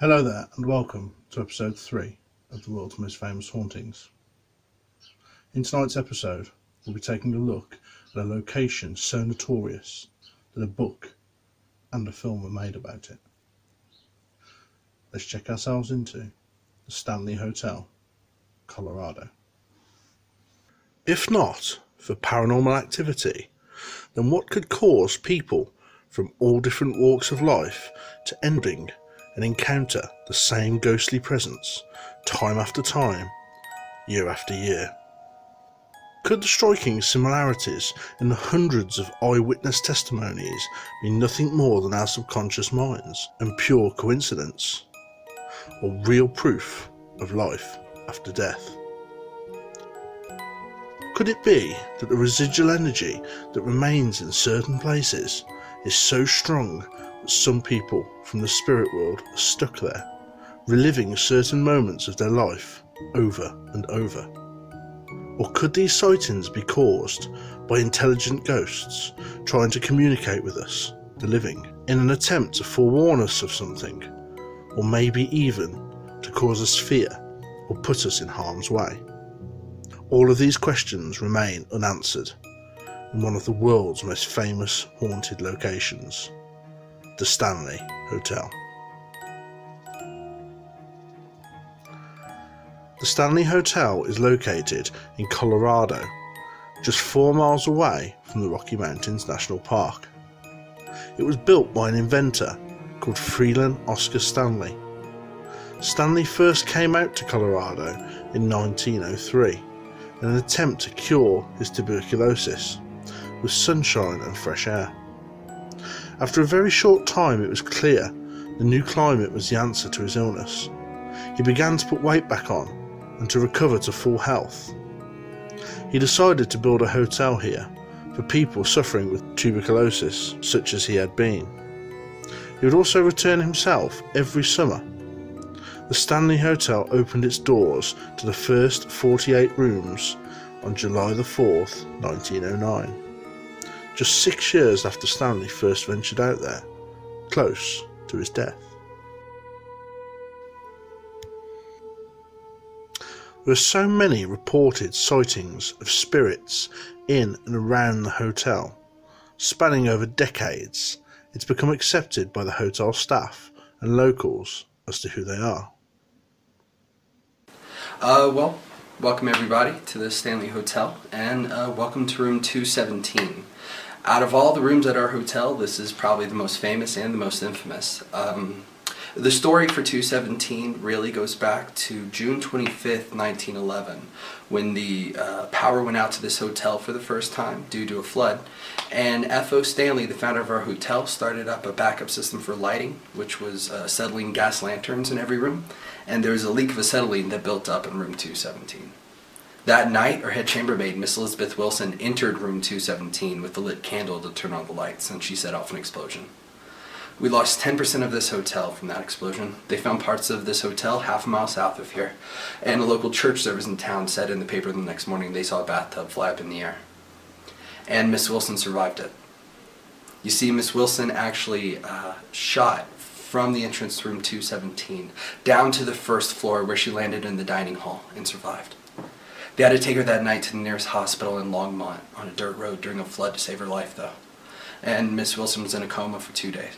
Hello there and welcome to episode 3 of the world's most famous hauntings. In tonight's episode we'll be taking a look at a location so notorious that a book and a film were made about it. Let's check ourselves into the Stanley Hotel, Colorado. If not for paranormal activity, then what could cause people from all different walks of life to ending and encounter the same ghostly presence time after time, year after year? Could the striking similarities in the hundreds of eyewitness testimonies be nothing more than our subconscious minds and pure coincidence, or real proof of life after death? Could it be that the residual energy that remains in certain places is so strong that some people from the spirit world are stuck there, reliving certain moments of their life over and over? Or could these sightings be caused by intelligent ghosts trying to communicate with us, the living, in an attempt to forewarn us of something, or maybe even to cause us fear or put us in harm's way? All of these questions remain unanswered in one of the world's most famous haunted locations, the Stanley Hotel. The Stanley Hotel is located in Colorado, just 4 miles away from the Rocky Mountains National Park. It was built by an inventor called Freeland Oscar Stanley. Stanley first came out to Colorado in 1903 in an attempt to cure his tuberculosis with sunshine and fresh air. After a very short time, it was clear the new climate was the answer to his illness. He began to put weight back on and to recover to full health. He decided to build a hotel here for people suffering with tuberculosis, such as he had been. He would also return himself every summer. The Stanley Hotel opened its doors to the first 48 rooms on July the 4th, 1909. Just 6 years after Stanley first ventured out there, close to his death. There are so many reported sightings of spirits in and around the hotel, spanning over decades, it's become accepted by the hotel staff and locals as to who they are. Welcome everybody to the Stanley Hotel, and welcome to room 217. Out of all the rooms at our hotel, this is probably the most famous and the most infamous. The story for 217 really goes back to June 25th, 1911, when the power went out to this hotel for the first time due to a flood. And F.O. Stanley, the founder of our hotel, started up a backup system for lighting, which was acetylene gas lanterns in every room. And there was a leak of acetylene that built up in room 217. That night, our head chambermaid, Miss Elizabeth Wilson, entered room 217 with a lit candle to turn on the lights, and she set off an explosion. We lost 10% of this hotel from that explosion. They found parts of this hotel half a mile south of here, and a local church service in town said in the paper the next morning they saw a bathtub fly up in the air. And Miss Wilson survived it. You see, Miss Wilson actually shot from the entrance to room 217 down to the first floor where she landed in the dining hall and survived. They had to take her that night to the nearest hospital in Longmont on a dirt road during a flood to save her life, though. And Miss Wilson was in a coma for 2 days.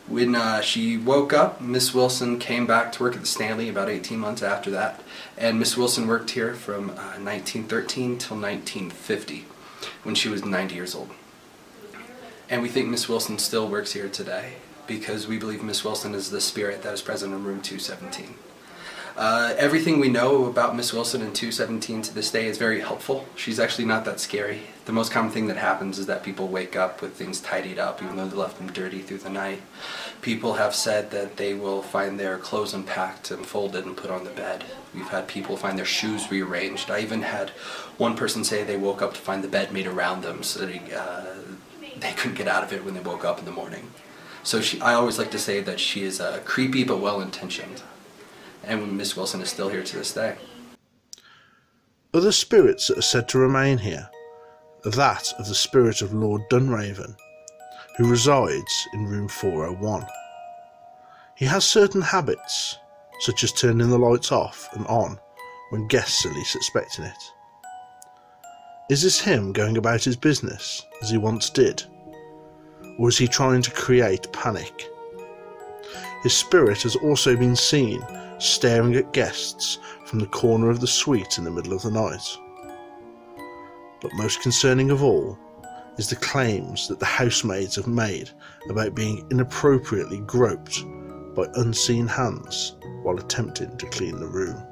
When she woke up, Miss Wilson came back to work at the Stanley about 18 months after that. And Miss Wilson worked here from 1913 till 1950, when she was 90 years old. And we think Miss Wilson still works here today, because we believe Miss Wilson is the spirit that is present in room 217. Everything we know about Miss Wilson in 217 to this day is very helpful. She's actually not that scary. The most common thing that happens is that people wake up with things tidied up even though they left them dirty through the night. People have said that they will find their clothes unpacked and folded and put on the bed. We've had people find their shoes rearranged. I even had one person say they woke up to find the bed made around them so that they couldn't get out of it when they woke up in the morning. So I always like to say that she is creepy but well-intentioned. And Miss Wilson is still here to this day. Other spirits that are said to remain here are that of the spirit of Lord Dunraven, who resides in room 401. He has certain habits, such as turning the lights off and on when guests are least expecting it. Is this him going about his business as he once did? Or is he trying to create panic? His spirit has also been seen staring at guests from the corner of the suite in the middle of the night. But most concerning of all is the claims that the housemaids have made about being inappropriately groped by unseen hands while attempting to clean the room.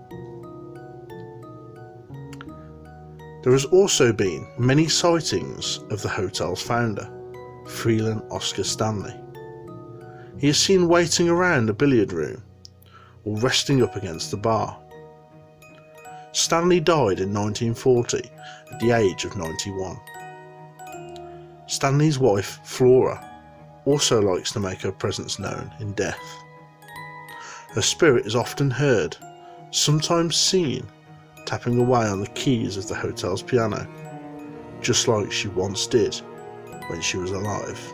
There has also been many sightings of the hotel's founder, Freelan Oscar Stanley. He is seen waiting around a billiard room or resting up against the bar. Stanley died in 1940 at the age of 91. Stanley's wife, Flora, also likes to make her presence known in death. Her spirit is often heard, sometimes seen, tapping away on the keys of the hotel's piano, just like she once did when she was alive.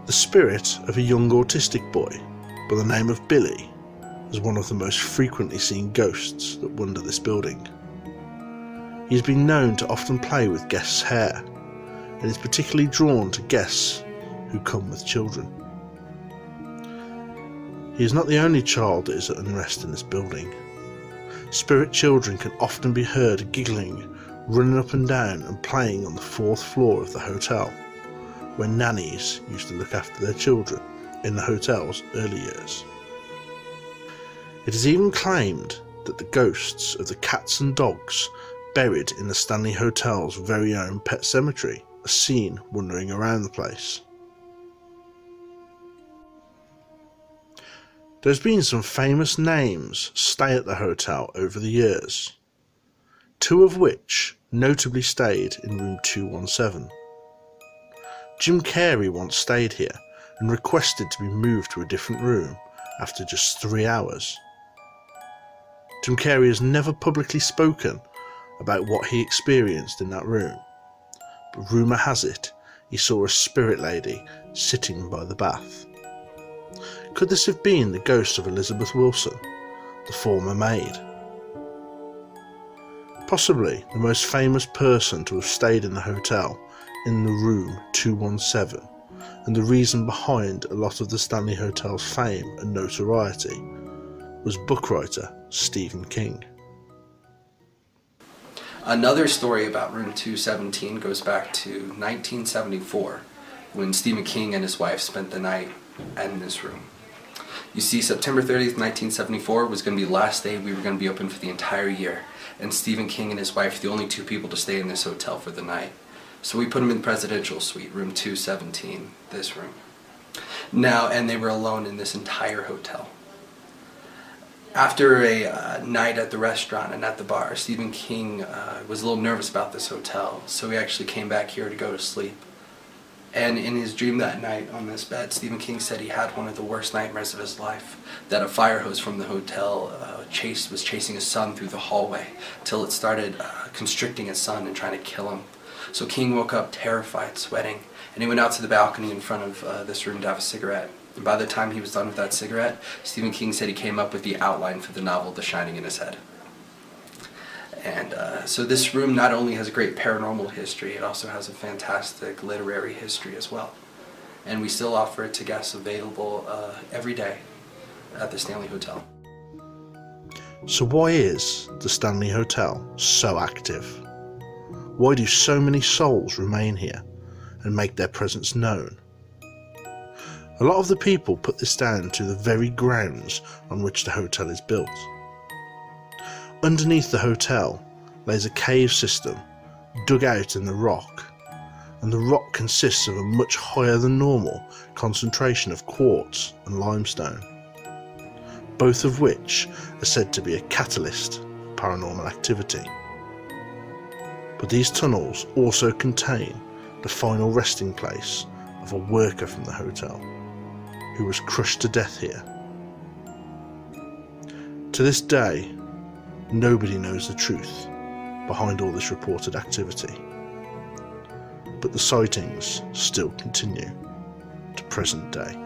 The spirit of a young autistic boy by the name of Billy is one of the most frequently seen ghosts that wander this building. He has been known to often play with guests' hair and is particularly drawn to guests who come with children. He is not the only child that is at unrest in this building. Spirit children can often be heard giggling, running up and down and playing on the 4th floor of the hotel, where nannies used to look after their children in the hotel's early years. It is even claimed that the ghosts of the cats and dogs buried in the Stanley Hotel's very own pet cemetery are seen wandering around the place. There's been some famous names stay at the hotel over the years, 2 of which notably stayed in room 217. Jim Carrey once stayed here and requested to be moved to a different room after just 3 hours. Jim Carrey has never publicly spoken about what he experienced in that room, but rumour has it he saw a spirit lady sitting by the bath. Could this have been the ghost of Elizabeth Wilson, the former maid? Possibly the most famous person to have stayed in the hotel in the room 217, and the reason behind a lot of the Stanley Hotel's fame and notoriety, was book writer Stephen King. Another story about room 217 goes back to 1974, when Stephen King and his wife spent the night in this room. You see, September 30th, 1974 was going to be the last day we were going to be open for the entire year, and Stephen King and his wife were the only 2 people to stay in this hotel for the night. So we put them in presidential suite, room 217, this room. Now, and they were alone in this entire hotel. After a night at the restaurant and at the bar, Stephen King was a little nervous about this hotel, so he actually came back here to go to sleep. And in his dream that night on this bed, Stephen King said he had one of the worst nightmares of his life, that a fire hose from the hotel was chasing his son through the hallway till it started constricting his son and trying to kill him. So King woke up terrified, sweating, and he went out to the balcony in front of this room to have a cigarette. And by the time he was done with that cigarette, Stephen King said he came up with the outline for the novel The Shining in his head. And so this room not only has a great paranormal history, it also has a fantastic literary history as well. And we still offer it to guests available every day at the Stanley Hotel. So why is the Stanley Hotel so active? Why do so many souls remain here and make their presence known? A lot of the people put this down to the very grounds on which the hotel is built. Underneath the hotel lays a cave system dug out in the rock, and the rock consists of a much higher than normal concentration of quartz and limestone, both of which are said to be a catalyst for paranormal activity. But these tunnels also contain the final resting place of a worker from the hotel, who was crushed to death here. To this day, nobody knows the truth behind all this reported activity, but the sightings still continue. to present day.